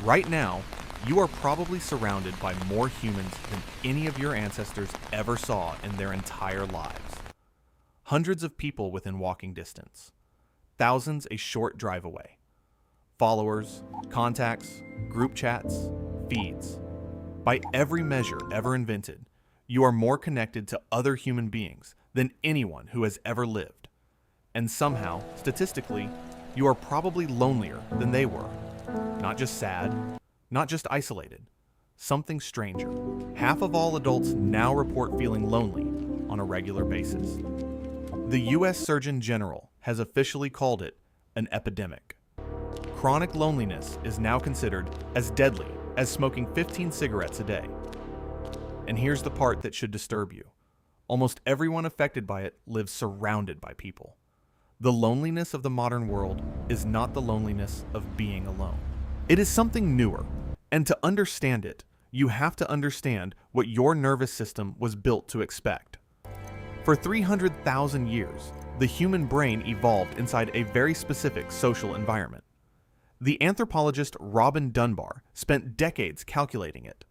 Right now, you are probably surrounded by more humans than any of your ancestors ever saw in their entire lives. Hundreds of people within walking distance, thousands a short drive away. Followers, contacts, group chats, feeds. By every measure ever invented, you are more connected to other human beings than anyone who has ever lived. And somehow, statistically, you are probably lonelier than they were. Not just sad, not just isolated, something stranger. Half of all adults now report feeling lonely on a regular basis. The US Surgeon General has officially called it an epidemic. Chronic loneliness is now considered as deadly as smoking 15 cigarettes a day. And here's the part that should disturb you. Almost everyone affected by it lives surrounded by people. The loneliness of the modern world is not the loneliness of being alone. It is something newer, and to understand it, you have to understand what your nervous system was built to expect. For 300,000 years, the human brain evolved inside a very specific social environment. The anthropologist Robin Dunbar spent decades calculating it.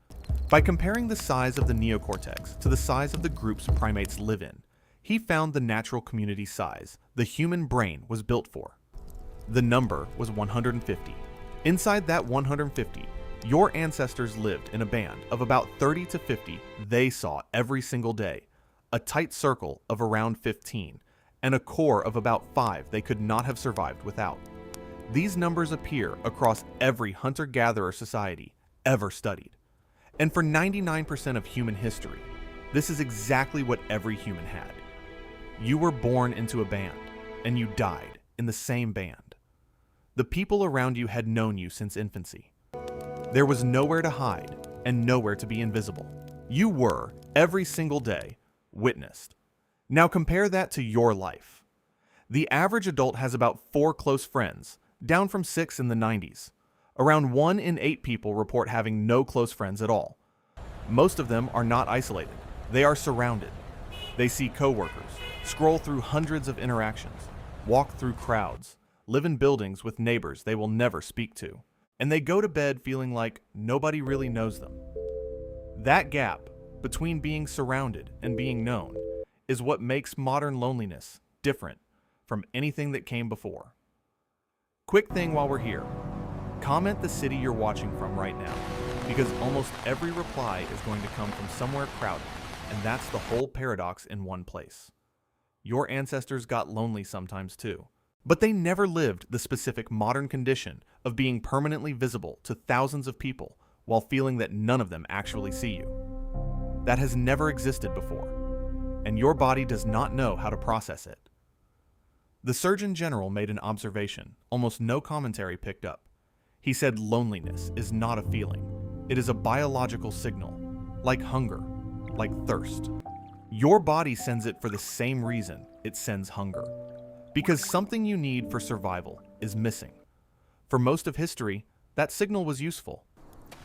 By comparing the size of the neocortex to the size of the groups primates live in, he found the natural community size the human brain was built for. The number was 150. Inside that 150, your ancestors lived in a band of about 30 to 50 they saw every single day, a tight circle of around 15, and a core of about 5 they could not have survived without. These numbers appear across every hunter-gatherer society ever studied. And for 99% of human history, this is exactly what every human had. You were born into a band, and you died in the same band. The people around you had known you since infancy. There was nowhere to hide and nowhere to be invisible. You were, every single day, witnessed. Now compare that to your life. The average adult has about 4 close friends, down from 6 in the 90s. Around 1 in 8 people report having no close friends at all. Most of them are not isolated. They are surrounded. They see coworkers, scroll through hundreds of interactions, walk through crowds, live in buildings with neighbors they will never speak to, and they go to bed feeling like nobody really knows them. That gap between being surrounded and being known is what makes modern loneliness different from anything that came before. Quick thing while we're here, comment the city you're watching from right now, because almost every reply is going to come from somewhere crowded, and that's the whole paradox in one place. Your ancestors got lonely sometimes too, but they never lived the specific modern condition of being permanently visible to thousands of people while feeling that none of them actually see you. That has never existed before, and your body does not know how to process it. The Surgeon General made an observation almost no commentary picked up. He said loneliness is not a feeling. It is a biological signal, like hunger, like thirst. Your body sends it for the same reason it sends hunger, because something you need for survival is missing. For most of history, that signal was useful.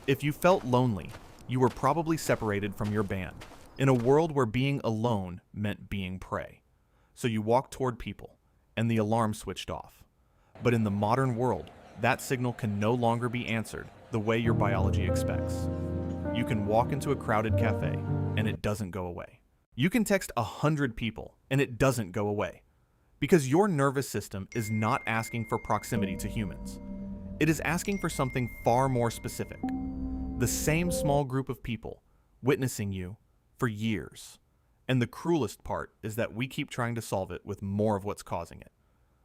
If you felt lonely, you were probably separated from your band, in a world where being alone meant being prey. So you walked toward people, and the alarm switched off. But in the modern world, that signal can no longer be answered the way your biology expects. You can walk into a crowded cafe, and it doesn't go away. You can text 100 people, and it doesn't go away. Because your nervous system is not asking for proximity to humans. It is asking for something far more specific. The same small group of people witnessing you for years. And the cruelest part is that we keep trying to solve it with more of what's causing it.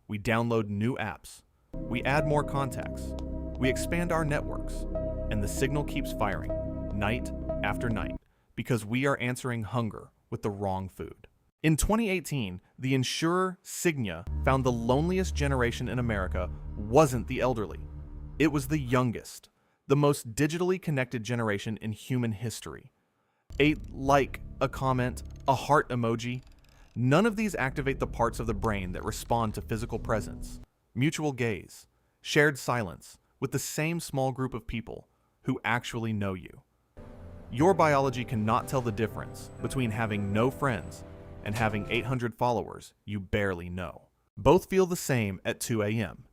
We download new apps. We add more contacts. We expand our networks. And the signal keeps firing, night after night, because we are answering hunger with the wrong food. In 2018, the insurer Cigna found the loneliest generation in America wasn't the elderly. It was the youngest, the most digitally connected generation in human history. A like, a comment, a heart emoji, none of these activate the parts of the brain that respond to physical presence, mutual gaze, shared silence with the same small group of people who actually know you. Your biology cannot tell the difference between having no friends and having 800 followers you barely know. Both feel the same at 2 a.m.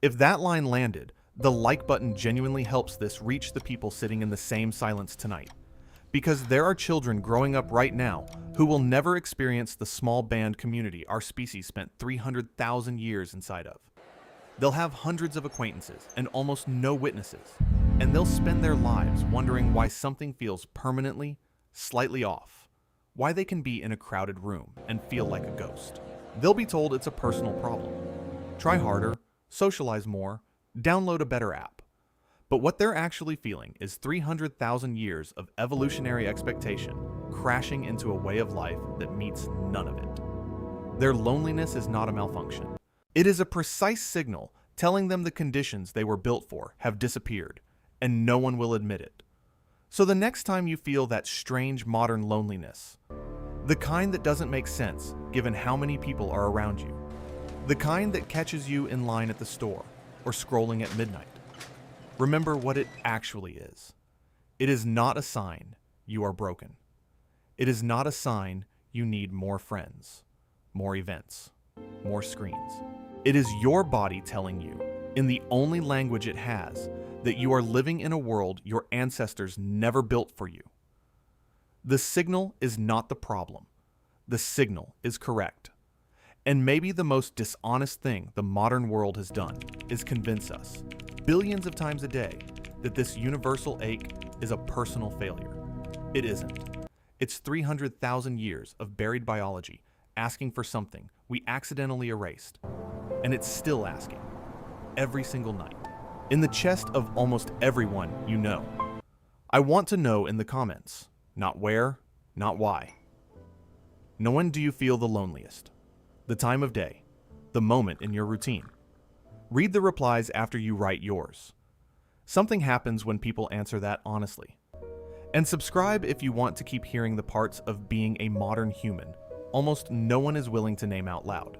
If that line landed, The like button genuinely helps this reach the people sitting in the same silence tonight. Because there are children growing up right now who will never experience the small band community our species spent 300,000 years inside of. They'll have hundreds of acquaintances and almost no witnesses, and they'll spend their lives wondering why something feels permanently, slightly off, why they can be in a crowded room and feel like a ghost. They'll be told it's a personal problem. Try harder, socialize more, download a better app. But what they're actually feeling is 300,000 years of evolutionary expectation crashing into a way of life that meets none of it. Their loneliness is not a malfunction. It is a precise signal telling them the conditions they were built for have disappeared, and no one will admit it. So the next time you feel that strange modern loneliness, the kind that doesn't make sense given how many people are around you, the kind that catches you in line at the store or scrolling at midnight, remember what it actually is. It is not a sign you are broken. It is not a sign you need more friends, more events, more screens. It is your body telling you, in the only language it has, that you are living in a world your ancestors never built for you. The signal is not the problem. The signal is correct. And maybe the most dishonest thing the modern world has done is convince us, billions of times a day, that this universal ache is a personal failure. It isn't. It's 300,000 years of buried biology asking for something we accidentally erased. And it's still asking, every single night, in the chest of almost everyone you know. I want to know in the comments, not where, not why. Know when do you feel the loneliest? The time of day, the moment in your routine. Read the replies after you write yours. Something happens when people answer that honestly. And subscribe if you want to keep hearing the parts of being a modern human almost no one is willing to name out loud.